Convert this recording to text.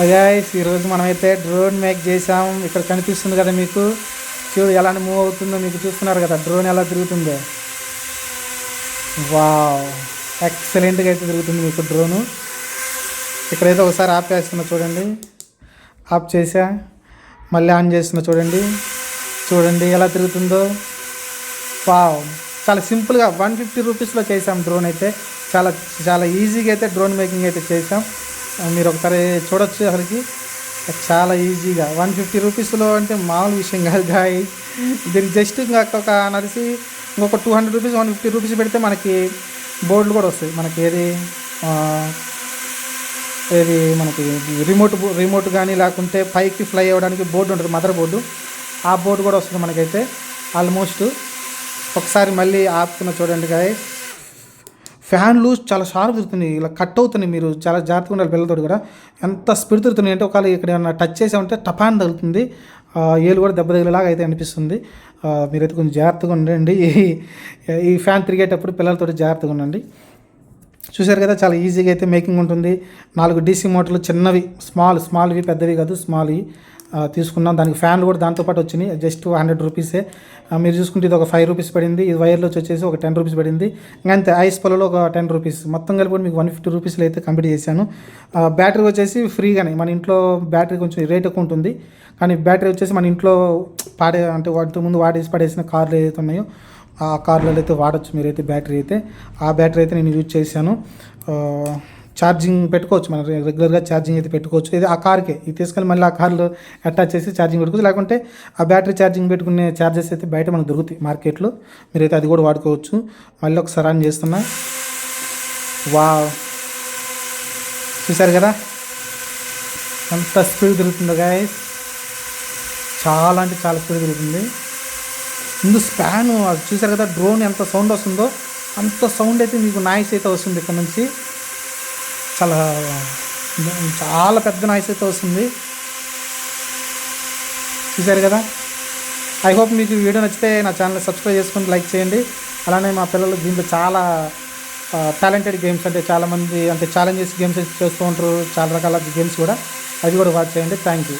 Guys ఈరోజు మనమైతే drone make చేసాం. ఇక్కడ కనిపిస్తుంది కదా మీకు, చూడు ఎలా మూవ్ అవుతుందో. మీకు చూస్తున్నారు కదా డ్రోన్ ఎలా తిరుగుతుందో. వావ్, ఎక్సలెంట్గా అయితే తిరుగుతుంది మీకు డ్రోను. ఇక్కడైతే ఒకసారి ఆఫ్ చేస్తున్నా చూడండి. ఆఫ్ చేసా, మళ్ళీ ఆన్ చేస్తున్నా చూడండి. చూడండి ఎలా తిరుగుతుందో. వావ్, చాలా సింపుల్గా 150 రూపీస్లో చేసాం డ్రోన్ అయితే. చాలా చాలా ఈజీగా అయితే డ్రోన్ మేకింగ్ అయితే చేసాం. మీరు ఒకసారి చూడొచ్చు. అసలుకి చాలా ఈజీగా 150 రూపీస్లో అంటే మామూలు విషయం కాదు గాయస్. దీనికి జస్ట్ ఇంకొక నడిసి ఇంకొక 200 రూపీస్ 150 రూపీస్ పెడితే మనకి బోర్డులు కూడా వస్తాయి. మనకి ఏది ఏది మనకి రిమోట్ కానీ లేకుంటే పైకి ఫ్లై అవ్వడానికి బోర్డు ఉంటుంది, మదర్ బోర్డు. ఆ బోర్డు కూడా వస్తుంది మనకైతే ఆల్మోస్ట్. ఒకసారి మళ్ళీ ఆపుతున్న చూడండి గాయస్. ఫ్యాన్లు చాలా షార్ప్ తిరుగుతుంది, ఇలా కట్ అవుతుంది. మీరు చాలా జాగ్రత్తగా ఉండాలి పిల్లలతో కూడా. ఎంత స్పీడ్ తిరుగుతుంది అంటే ఒకవేళ ఇక్కడ ఏమన్నా టచ్ చేసామంటే టపాన్ తగులుతుంది. ఏలు కూడా దెబ్బ తగిలేలాగా అయితే అనిపిస్తుంది. మీరైతే కొంచెం జాగ్రత్తగా ఉండండి. ఈ ఫ్యాన్ తిరిగేటప్పుడు పిల్లలతో జాగ్రత్తగా ఉండండి. చూశారు కదా, చాలా ఈజీగా అయితే మేకింగ్ ఉంటుంది. 4 DC మోటార్లు చిన్నవి, స్మాల్వి, పెద్దవి కాదు, స్మాల్వి తీసుకున్నాం. దానికి ఫ్యాన్లు కూడా దాంతోపాటు వచ్చినాయి. జస్ట్ 100 రూపీసే. మీరు చూసుకుంటే ఇది ఒక 5 రూపీస్ పడింది. ఇది వైర్లోకి వచ్చేసి ఒక 10 రూపీస్ పడింది. ఇంకా అంతే, ఐస్ పొలలో ఒక 10 రూపీస్. మొత్తం కలిపి మీకు 150 రూపీస్లో అయితే కంప్లీట్ చేశాను. బ్యాటరీ వచ్చేసి ఫ్రీగానే. మన ఇంట్లో బ్యాటరీ కొంచెం రేట్ ఎక్కువ ఉంటుంది, కానీ బ్యాటరీ వచ్చేసి మన ఇంట్లో అంటే వాటి ముందు పడేసిన కార్లు ఏదైతే ఉన్నాయో ఆ కార్లలో అయితే వాడచ్చు మీరైతే బ్యాటరీ అయితే. ఆ బ్యాటరీ అయితే నేను యూజ్ చేశాను. ఛార్జింగ్ పెట్టుకోవచ్చు, మనం రెగ్యులర్గా ఛార్జింగ్ అయితే పెట్టుకోవచ్చు. ఇది ఆ కార్కే ఇది తీసుకెళ్ళి మళ్ళీ ఆ కార్లో అటాచ్ చేసి ఛార్జింగ్ పెట్టుకోవచ్చు. లేకుంటే ఆ బ్యాటరీ ఛార్జింగ్ పెట్టుకునే ఛార్జెస్ అయితే బయట మనకు దొరుకుతాయి మార్కెట్లో. మీరైతే అది కూడా వాడుకోవచ్చు. మళ్ళీ ఒకసారి ఆన్ చేస్తున్నా. వావ్, చూసారు కదా ఎంత స్పీడ్ తిరుగుతుందో గాయస్. చాలా అంటే చాలా స్పీడ్ తిరుగుతుంది. ముందు స్పాన్ చూసారు కదా, డ్రోన్ ఎంత సౌండ్ వస్తుందో అంత సౌండ్ అయితే మీకు నాయిస్ అయితే వస్తుంది. ఇక్కడ నుంచి చాలా పెద్ద నాయిస్ అయితే వస్తుంది. చూసారు కదా. ఐ హోప్ మీకు వీడియో నచ్చితే నా ఛానల్ సబ్స్క్రైబ్ చేసుకొని లైక్ చేయండి. అలానే మా పిల్లలు దీంట్లో చాలా టాలెంటెడ్ గేమ్స్ అంటే చాలామంది అంటే ఛాలెంజెస్ గేమ్స్ చేస్తూ ఉంటారు, చాలా రకాల గేమ్స్ కూడా, అది కూడా వాచ్ చేయండి. Thank you.